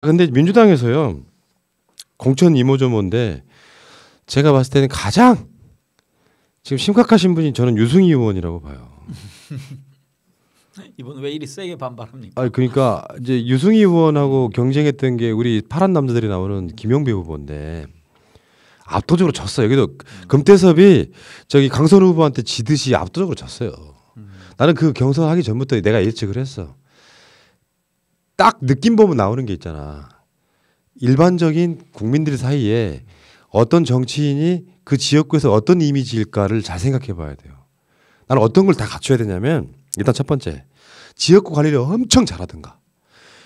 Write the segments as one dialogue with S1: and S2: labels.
S1: 근데 민주당에서요 공천 이모저모인데 제가 봤을 때는 가장 지금 심각하신 분이 저는 유승희 의원이라고 봐요.
S2: 이분 왜 이리 세게 반발합니까?
S1: 아 그러니까 이제 유승희 의원하고 경쟁했던 게 우리 파란 남자들이 나오는 김용배 후보인데 압도적으로 졌어요. 여기도 금태섭이 저기 강선 후보한테 지듯이 압도적으로 졌어요. 나는 그 경선하기 전부터 내가 예측을 했어. 딱 느낌 보면 나오는 게 있잖아. 일반적인 국민들 사이에 어떤 정치인이 그 지역구에서 어떤 이미지일까를 잘 생각해 봐야 돼요. 나는 어떤 걸 다 갖춰야 되냐면 일단 첫 번째 지역구 관리를 엄청 잘하든가.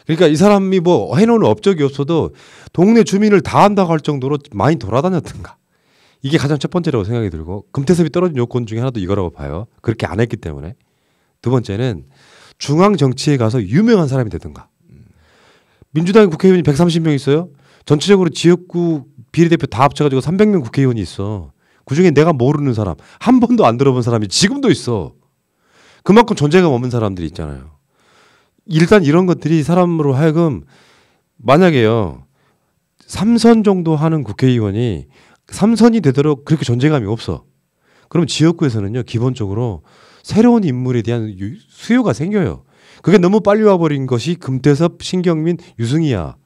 S1: 그러니까 이 사람이 뭐 해놓은 업적이 없어도 동네 주민을 다 한다고 할 정도로 많이 돌아다녔든가. 이게 가장 첫 번째라고 생각이 들고 금태섭이 떨어진 요건 중에 하나도 이거라고 봐요. 그렇게 안 했기 때문에. 두 번째는 중앙 정치에 가서 유명한 사람이 되든가. 민주당 국회의원이 130명 있어요. 전체적으로 지역구 비례대표 다 합쳐가지고 300명 국회의원이 있어. 그중에 내가 모르는 사람 한 번도 안 들어본 사람이 지금도 있어. 그만큼 존재감 없는 사람들이 있잖아요. 일단 이런 것들이 사람으로 하여금 만약에요 3선 정도 하는 국회의원이 3선이 되도록 그렇게 존재감이 없어. 그럼 지역구에서는요 기본적으로 새로운 인물에 대한 수요가 생겨요. 그게 너무 빨리 와버린 것이 금태섭, 신경민, 유승희야.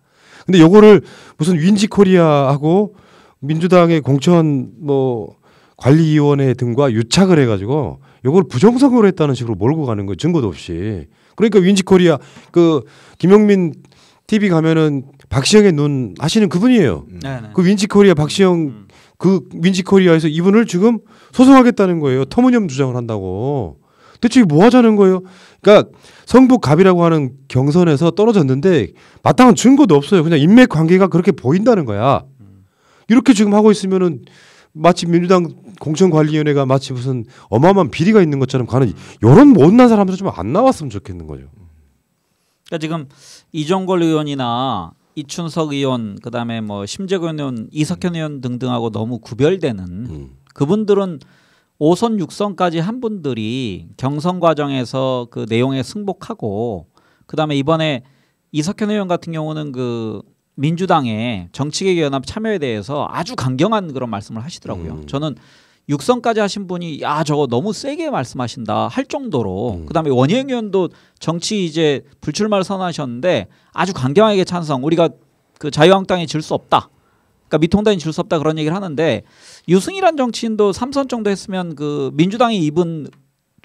S1: 근데 요거를 무슨 윈지코리아하고 민주당의 공천 뭐 관리위원회 등과 유착을 해가지고 요걸 부정선거로 했다는 식으로 몰고 가는 거예요. 증거도 없이. 그러니까 윈지코리아 그 김용민 TV 가면은 박시영의 눈 하시는 그분이에요. 그 윈지코리아 박시영 그 윈지코리아에서 이분을 지금 소송하겠다는 거예요. 터무니없는 주장을 한다고. 대체 뭐 하자는 거예요? 그러니까 성북갑이라고 하는 경선에서 떨어졌는데 마땅한 증거도 없어요. 그냥 인맥 관계가 그렇게 보인다는 거야. 이렇게 지금 하고 있으면은 마치 민주당 공천관리위원회가 마치 무슨 어마어마한 비리가 있는 것처럼 가는 이런 못난 사람들 좀 안 나왔으면 좋겠는 거죠.
S2: 그러니까 지금 이종걸 의원이나 이춘석 의원 그다음에 뭐 심재근 의원, 이석현 의원 등등하고 너무 구별되는 그분들은 5선 6선까지 한 분들이 경선 과정에서 그 내용에 승복하고 그다음에 이번에 이석현 의원 같은 경우는 그 민주당의 정치개혁연합 참여에 대해서 아주 강경한 그런 말씀을 하시더라고요. 저는 6선까지 하신 분이 야 저거 너무 세게 말씀하신다 할 정도로 그다음에 원희영 의원도 정치 이제 불출마를 선언하셨는데 아주 강경하게 찬성. 우리가 그 자유한국당이 질 수 없다. 그러니까 미통당이 질 수 없다 그런 얘기를 하는데 유승희란 정치인도 3선 정도 했으면 그 민주당이 입은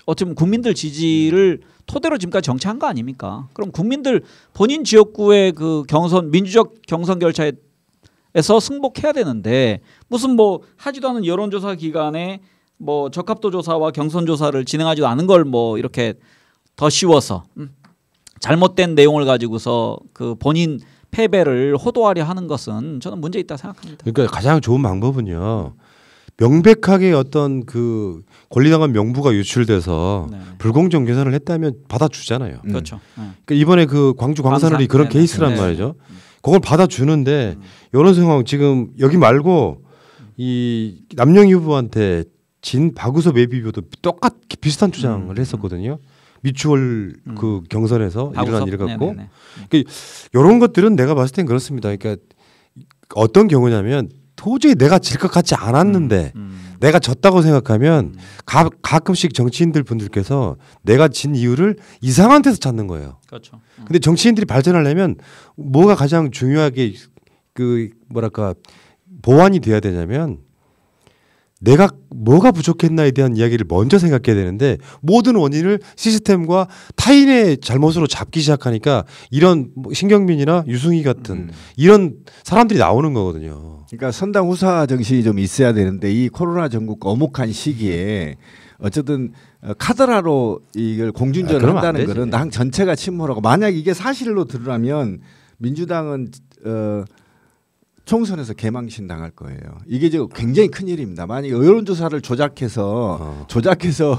S2: 어쩌면 국민들 지지를 토대로 지금까지 정치한 거 아닙니까? 그럼 국민들 본인 지역구의 그 경선 민주적 경선 결차에서 승복해야 되는데 무슨 뭐 하지도 않은 여론조사 기간에 뭐 적합도 조사와 경선 조사를 진행하지도 않은 걸 뭐 이렇게 더 씌워서 잘못된 내용을 가지고서 그 본인 패배를 호도하려 하는 것은 저는 문제 있다 생각합니다.
S1: 그러니까 가장 좋은 방법은요. 명백하게 어떤 그 권리당한 명부가 유출돼서 불공정 계산을 했다면 받아주잖아요.
S2: 그렇죠.
S1: 그러니까 이번에 그 광주 광산을이 그런 케이스란 말이죠. 그걸 받아주는데 이런 상황 지금 여기 말고 이 남영희 후보한테 진 박우섭 예비비도 똑같이 비슷한 주장을 했었거든요. 미추홀 그 경선에서 일어난 일 같고 그러니까 이런 것들은 내가 봤을 땐 그렇습니다. 그러니까 어떤 경우냐면 도저히 내가 질 것 같지 않았는데 내가 졌다고 생각하면 가끔씩 정치인들 분들께서 내가 진 이유를 이상한 데서 찾는 거예요.
S2: 그렇죠.
S1: 근데 정치인들이 발전하려면 뭐가 가장 중요하게 그 뭐랄까 보완이 돼야 되냐면 내가 뭐가 부족했나에 대한 이야기를 먼저 생각해야 되는데 모든 원인을 시스템과 타인의 잘못으로 잡기 시작하니까 이런 신경민이나 유승희 같은 이런 사람들이 나오는 거거든요.
S3: 그러니까 선당 후사 정신이 좀 있어야 되는데 이 코로나 전국 거목한 시기에 어쨌든 카더라로 이걸 공준전을 한다는 것은 당 전체가 침몰하고 만약 이게 사실로 드러나면 민주당은 총선에서 개망신 당할 거예요. 이게 지금 굉장히 큰 일입니다. 만약 여론조사를 조작해서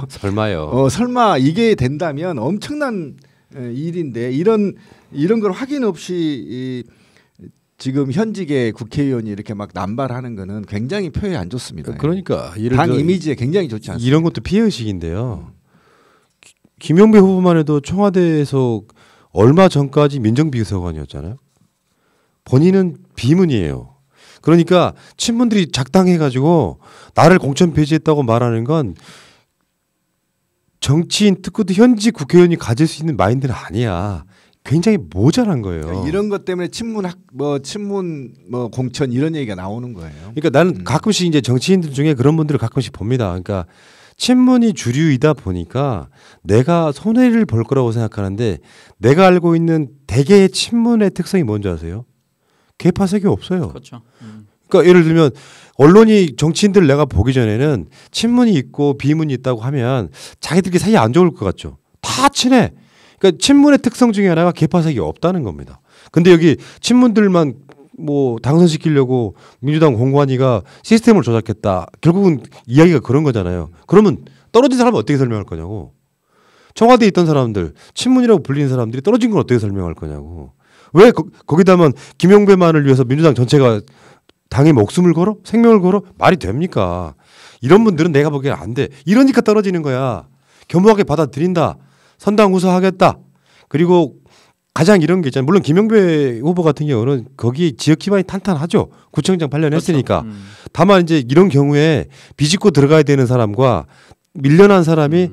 S1: 설마요.
S3: 설마 이게 된다면 엄청난 일인데 이런 걸 확인 없이 지금 현직의 국회의원이 이렇게 막 남발하는 거는 굉장히 표에 안 좋습니다.
S1: 그러니까
S3: 당 이미지에 굉장히 좋지 않습니다.
S1: 이런 것도 피해의식인데요. 김용배 후보만 해도 청와대에서 얼마 전까지 민정비서관이었잖아요. 본인은 비문이에요. 그러니까 친문들이 작당해가지고 나를 공천 폐지했다고 말하는 건 정치인 특구도 현직 국회의원이 가질 수 있는 마인드는 아니야. 굉장히 모자란 거예요.
S3: 그러니까 이런 것 때문에 친문 공천 이런 얘기가 나오는 거예요.
S1: 그러니까 나는 가끔씩 이제 정치인들 중에 그런 분들을 가끔씩 봅니다. 그러니까 친문이 주류이다 보니까 내가 손해를 볼 거라고 생각하는데 내가 알고 있는 대개의 친문의 특성이 뭔지 아세요? 개파색이 없어요.
S2: 그렇죠.
S1: 그러니까 예를 들면 언론이 정치인들 내가 보기 전에는 친문이 있고 비문이 있다고 하면 자기들끼리 사이 안 좋을 것 같죠. 다 친해. 그러니까 친문의 특성 중에 하나가 개파색이 없다는 겁니다. 근데 여기 친문들만 뭐 당선시키려고 민주당 공관위가 시스템을 조작했다. 결국은 이야기가 그런 거잖아요. 그러면 떨어진 사람은 어떻게 설명할 거냐고. 청와대에 있던 사람들, 친문이라고 불리는 사람들이 떨어진 건 어떻게 설명할 거냐고. 왜 거기다만 김용배만을 위해서 민주당 전체가 당의 목숨을 걸어? 생명을 걸어? 말이 됩니까? 이런 분들은 내가 보기엔 안 돼. 이러니까 떨어지는 거야. 겸허하게 받아들인다. 선당 후사하겠다. 그리고 가장 이런 게 있잖아요. 물론 김용배 후보 같은 경우는 거기 지역 기반이 탄탄하죠. 구청장 8년 했으니까. 그렇죠. 다만 이제 이런 경우에 비집고 들어가야 되는 사람과 밀려난 사람이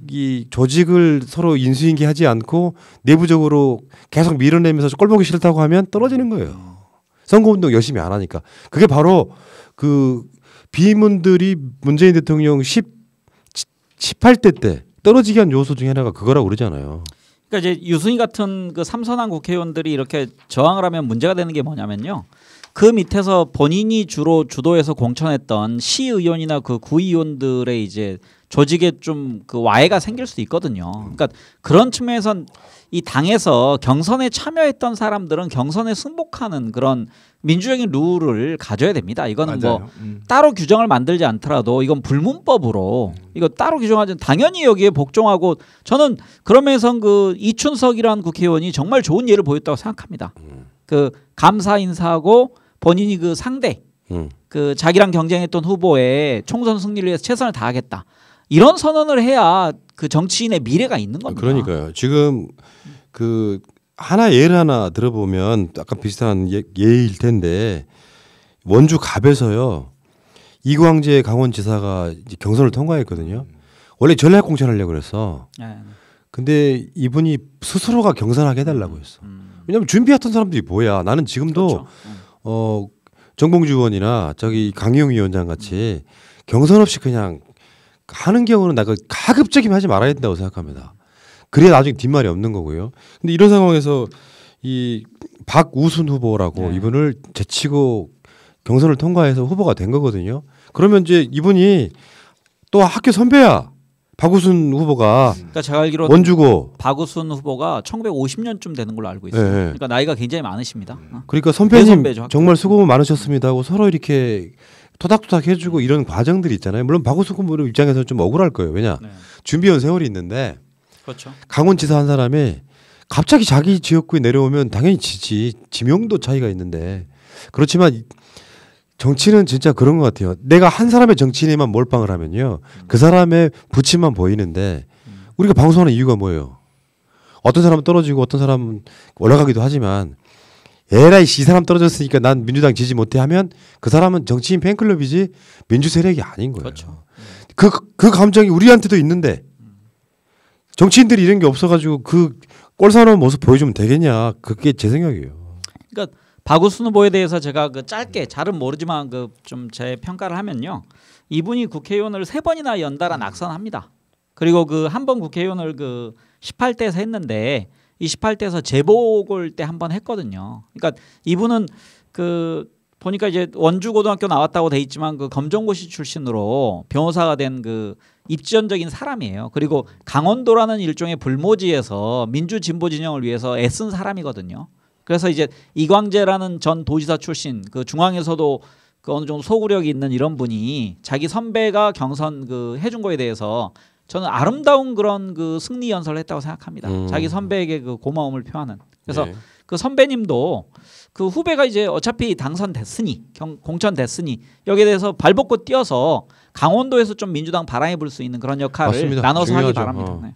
S1: 이 조직을 서로 인수인계하지 않고 내부적으로 계속 밀어내면서 꼴보기 싫다고 하면 떨어지는 거예요. 선거운동 열심히 안 하니까. 그게 바로 그 비문들이 문재인 대통령 18대 때 떨어지게 한 요소 중에 하나가 그거라고 그러잖아요.
S2: 그러니까 이제 유승희 같은 그 삼선한 국회의원들이 이렇게 저항을 하면 문제가 되는 게 뭐냐면요. 그 밑에서 본인이 주로 주도해서 공천했던 시의원이나 그 구의원들의 이제 조직에 좀 그 와해가 생길 수 있거든요. 그러니까 그런 측면에선 이 당에서 경선에 참여했던 사람들은 경선에 승복하는 그런 민주적인 룰을 가져야 됩니다. 이거는 맞아요. 뭐 따로 규정을 만들지 않더라도 이건 불문법으로 이거 따로 규정하지 당연히 여기에 복종하고 저는 그러면서 그 이춘석이라는 국회의원이 정말 좋은 예를 보였다고 생각합니다. 그 감사 인사하고 본인이 그 상대 그 자기랑 경쟁했던 후보의 총선 승리를 위해서 최선을 다하겠다. 이런 선언을 해야 그 정치인의 미래가 있는 겁니다.
S1: 그러니까요. 지금 그 하나 예를 하나 들어보면 약간 비슷한 예일 텐데 원주 갑에서요 이광재 강원지사가 이제 경선을 통과했거든요. 원래 전략 공천하려고 그랬어. 근데 이분이 스스로가 경선하게 해달라고 했어. 왜냐하면 준비했던 사람들이 뭐야. 나는 지금도 그렇죠. 정봉주 의원이나 저기 강희용 위원장 같이 경선 없이 그냥 하는 경우는 나 가급적이면 하지 말아야 된다고 생각합니다. 그래야 나중에 뒷말이 없는 거고요. 근데 이런 상황에서 이 박우순 후보라고 이분을 제치고 경선을 통과해서 후보가 된 거거든요. 그러면 이제 이분이 또 학교 선배야. 박우순 후보가
S2: 그러니까 제가 알기로
S1: 원주고
S2: 박우순 후보가 1950년쯤 되는 걸로 알고 있어요. 그러니까 나이가 굉장히 많으십니다.
S1: 그러니까 선배님 정말 수고 많으셨습니다 하고 서로 이렇게 토닥토닥 해주고 이런 과정들이 있잖아요. 물론 박우순 후보 입장에서는 좀 억울할 거예요. 왜냐 준비해온 세월이 있는데
S2: 그렇죠.
S1: 강원지사 한 사람이 갑자기 자기 지역구에 내려오면 당연히 지지. 지명도 차이가 있는데 그렇지만 정치는 진짜 그런 것 같아요. 내가 한 사람의 정치인에만 몰빵을 하면요. 그 사람의 부침만 보이는데 우리가 방송하는 이유가 뭐예요? 어떤 사람은 떨어지고 어떤 사람은 올라가기도 하지만 에라이 이 사람 떨어졌으니까 난 민주당 지지 못해 하면 그 사람은 정치인 팬클럽이지 민주 세력이 아닌 거예요.
S2: 그렇죠.
S1: 그 감정이 우리한테도 있는데 정치인들이 이런 게 없어가지고 그 꼴사나운 모습 보여주면 되겠냐. 그게 제 생각이에요.
S2: 그러니까 박우순 후보에 대해서 제가 그 짧게 잘은 모르지만 그 좀 제 평가를 하면요. 이분이 국회의원을 3번이나 연달아 낙선합니다. 그리고 그 한 번 국회의원을 그 18대에서 했는데 이 18대에서 재보궐 때 한 번 했거든요. 그러니까 이분은 그 보니까 이제 원주고등학교 나왔다고 돼 있지만 그 검정고시 출신으로 변호사가 된 그 입지연적인 사람이에요. 그리고 강원도라는 일종의 불모지에서 민주 진보 진영을 위해서 애쓴 사람이거든요. 그래서 이제 이광재라는 전 도지사 출신 그 중앙에서도 그 어느 정도 소구력이 있는 이런 분이 자기 선배가 경선 그 해준 거에 대해서 저는 아름다운 그런 그 승리 연설을 했다고 생각합니다. 자기 선배에게 그 고마움을 표하는. 그래서 그 선배님도 그 후배가 이제 어차피 당선됐으니 공천됐으니 여기에 대해서 발벗고 뛰어서 강원도에서 좀 민주당 바람이 불 수 있는 그런 역할을
S1: 맞습니다.
S2: 나눠서
S1: 중요하죠.
S2: 하기 바랍니다.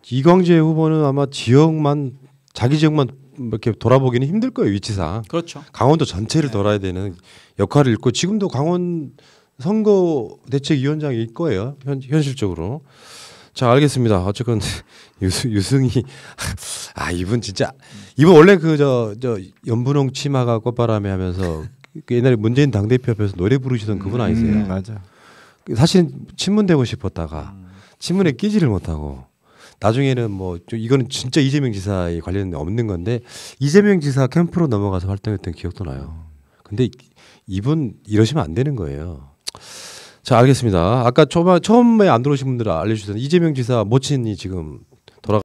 S1: 이광재 후보는 아마 지역만 자기 지역만 이렇게 돌아보기는 힘들 거예요 위치상.
S2: 그렇죠.
S1: 강원도 전체를 돌아야 되는 역할을 잃고 지금도 강원 선거대책위원장일 거예요 현실적으로. 자 알겠습니다. 어쨌건 유승희 이분 진짜 이분 원래 그 저 연분홍 치마가 꽃바람에 하면서 그 옛날에 문재인 당대표 앞에서 노래 부르시던 그분 아니세요?
S3: 맞아.
S1: 사실은 친문되고 싶었다가 친문에 끼지를 못하고 나중에는 뭐 이거는 진짜 이재명 지사에 관련 없는 건데 이재명 지사 캠프로 넘어가서 활동했던 기억도 나요. 근데 이분 이러시면 안 되는 거예요. 자 알겠습니다. 아까 처음에 안 들어오신 분들 알려주셨던 이재명 지사 모친이 지금